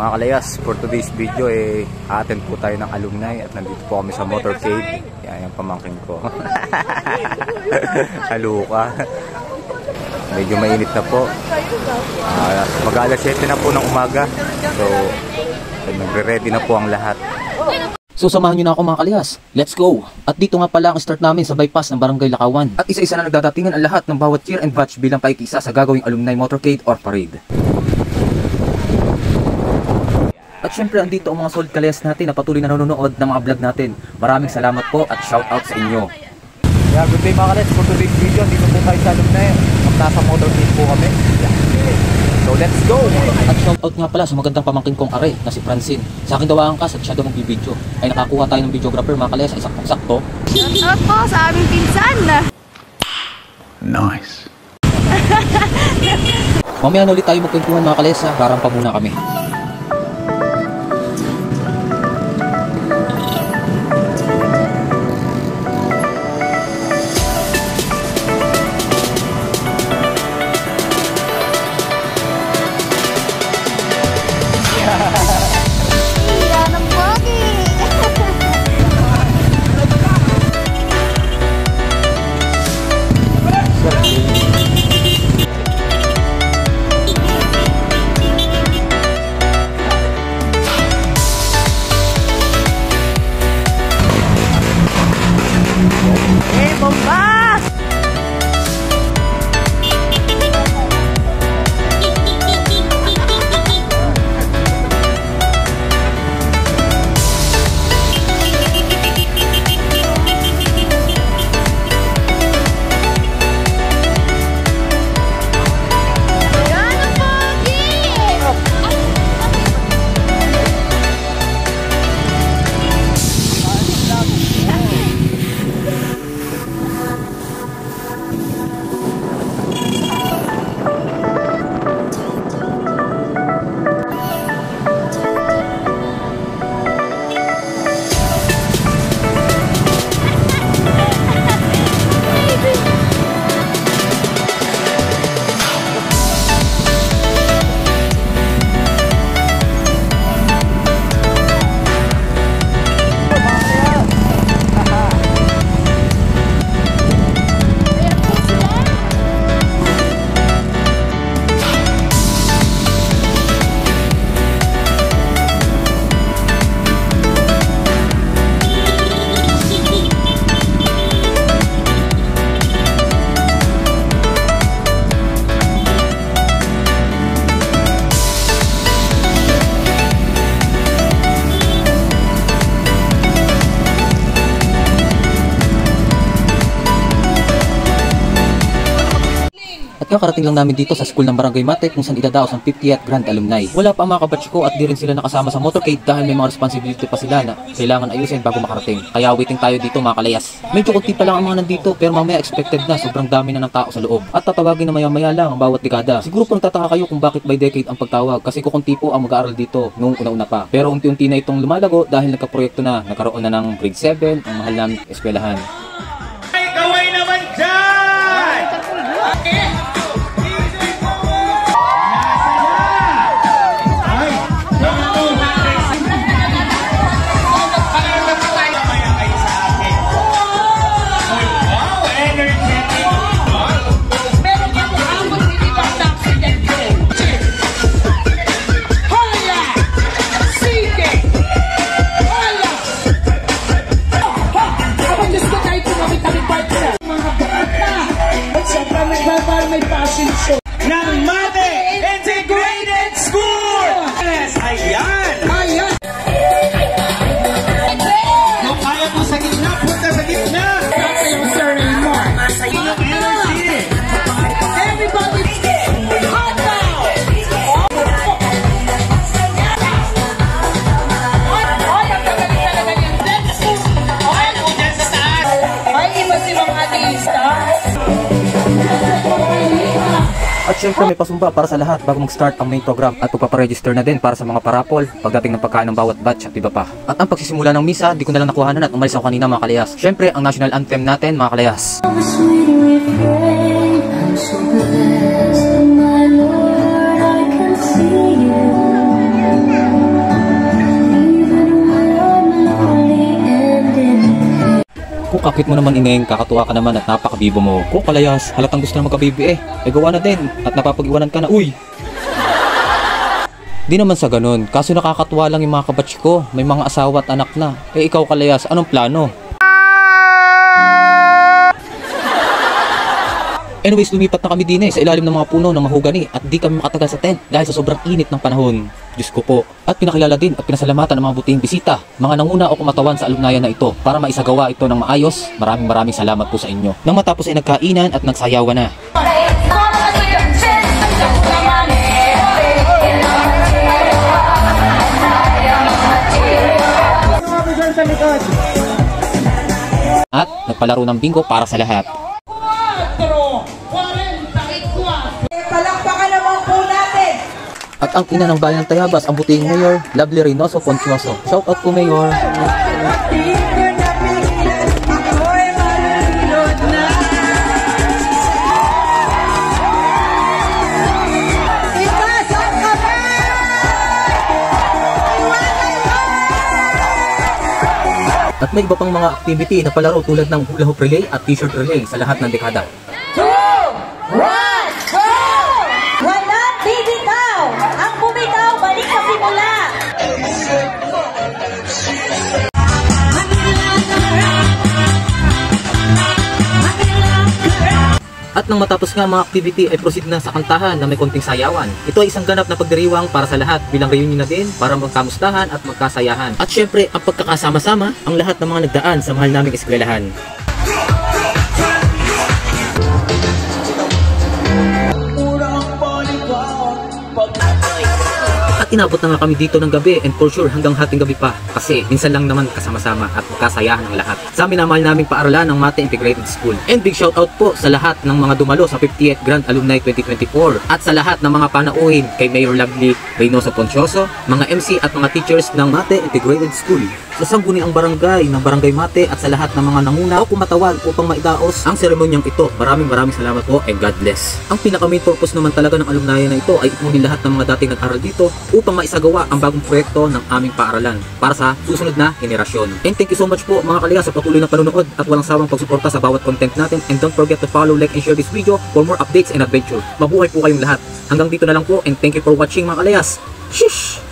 Mga kalayas, for today's video attend po tayo ng alumni at nandito po kami sa motorcade. Yan yung pamangkin ko. Haluka. Medyo mainit na po. Mag-alas 7 na po ng umaga. So, nagre-ready na po ang lahat. So samahan nyo na ako mga kalayas. Let's go! At dito nga pala ang start namin sa bypass ng Barangay Lakawan. At isa-isa na nagdadatingan ang lahat ng bawat year and batch bilang paikisa sa gagawing alumni motorcade or parade. At syempre andito ang mga solid kalayas natin na patuloy na nanonood ng mga vlog natin. Maraming salamat po at shout out sa inyo. Yeah, good day mga kalayas. For today's video, dito po tayo sa alumni. Nasa motorcade po kami. So let's go! At shout out nga pala sa magandang pamangkin kong are na si Francine. Sa akin daw ang kas at siya daw magbibideo. Ay nakakuha tayo ng videographer mga kalayas ay saktong-sakto. Shout out po sa aming pinsan! Nice! Mamaya na ulit tayo magkwentuhan mga kalayas ha. Rarampa muna kami. Kakarating lang namin dito sa school ng Barangay Mate kung saan idadaos ang 50th Grand Alumni. Wala pa ang mga kabatch ko at di rin sila nakasama sa motorcade dahil may mga responsibility pa sila na kailangan ayusin bago makarating. Kaya waiting tayo dito mga kalayas. Medyo kunti pa lang ang mga nandito pero mamaya expected na sobrang dami na ng tao sa loob. At tatawagin na maya-maya lang ang bawat dekada. Siguro po nagtataka kayo kung bakit by decade ang pagtawag kasi kukunti po ang mag-aaral dito noong una-una pa. Pero unti-unti na itong lumalago dahil nagka-proyekto na, nagkaroon na ng grade 7 ang mahal ng eskwelahan. Ay, kaway naman dyan! ng Mate Integrated School! Yes, ayan! Ayan! Yung kaya mo sa gitna, punta sa gitna! That's yung surname mo! Yung energy! Everybody! Hot now! Ay, ang kagaling talaga yung dance school! Ay, kung dyan sa taas! Ay, iba silang ateista! At syempre may pasumba para sa lahat bago mag-start ang main program at pagpaparegister na din para sa mga parapol pagdating ng pagkain ng bawat batch at iba pa. At ang pagsisimula ng misa, di ko na lang nakuhanan at umalis ako kanina mga kalayas. Syempre ang national anthem natin mga kalayas. Naku, kakit mo naman ineng, kakatuwa ka naman at napakabibo mo. Ko, kalayas, halatang gusto na magkabibi gawa na din at napapag-iwanan ka na, uy! Di naman sa ganun, kaso nakakatuwa lang yung mga kabatch ko, may mga asawa at anak na. Ikaw kalayas, anong plano? Anyways, lumipat na kami din sa ilalim ng mga puno ng mahogani at di kami makatagal sa tent dahil sa sobrang init ng panahon. Diyos ko po. At pinakilala din at pinasalamatan ng mga butihing bisita, mga nanguna o kumatawan sa alumnayan na ito para maisagawa ito ng maayos. Maraming salamat po sa inyo. Nang matapos ay nagkainan at nagsayawan na. At nagpalaro ng bingo para sa lahat. Palakpakan naman po natin. At ang ina ng bayan ng Tayabas, ang butihing Mayor, Lovely Reynoso Poncioso. Shout out po, Mayor! At may iba pang mga activity na palaro tulad ng hula hoop relay at t-shirt relay sa lahat ng dekada. 2, 1, go! Walang bibitaw! Ang bumitaw, balik sa simula! At nang matapos nga mga activity ay proceed na sa kantahan na may konting sayawan. Ito ay isang ganap na pagdiriwang para sa lahat bilang reunion na din para magkamustahan at magkasayahan. At syempre ang pagkakasama-sama ang lahat ng mga nagdaan sa mahal naming eskwelahan. At inabot na nga kami dito ng gabi and for sure hanggang hating gabi pa kasi minsan lang naman kasama-sama at magkasayahan ng lahat sa minamahal naming paaralan ng Mate Integrated School. And big shout out po sa lahat ng mga dumalo sa 50th Grand Alumni 2024 at sa lahat ng mga panauhin kay Mayor Lovely Reynoso Poncioso, mga MC at mga teachers ng Mate Integrated School, sa sangguniang barangay ng Barangay Mate at sa lahat ng mga nanguna o kumatawan upang maidaos ang seremonyang ito. Maraming salamat po and God bless. Ang pinaka main purpose naman talaga ng alumni na ito ay ipunin lahat ng mga dating nag-aral dito upang maisagawa ang bagong proyekto ng aming paaralan para sa susunod na henerasyon. And thank you so much po mga kalayas sa patuloy na panonood at walang sawang pagsuporta sa bawat content natin, and don't forget to follow, like, and share this video for more updates and adventure. Mabuhay po kayong lahat. Hanggang dito na lang po and thank you for watching mga kalayas. Shish!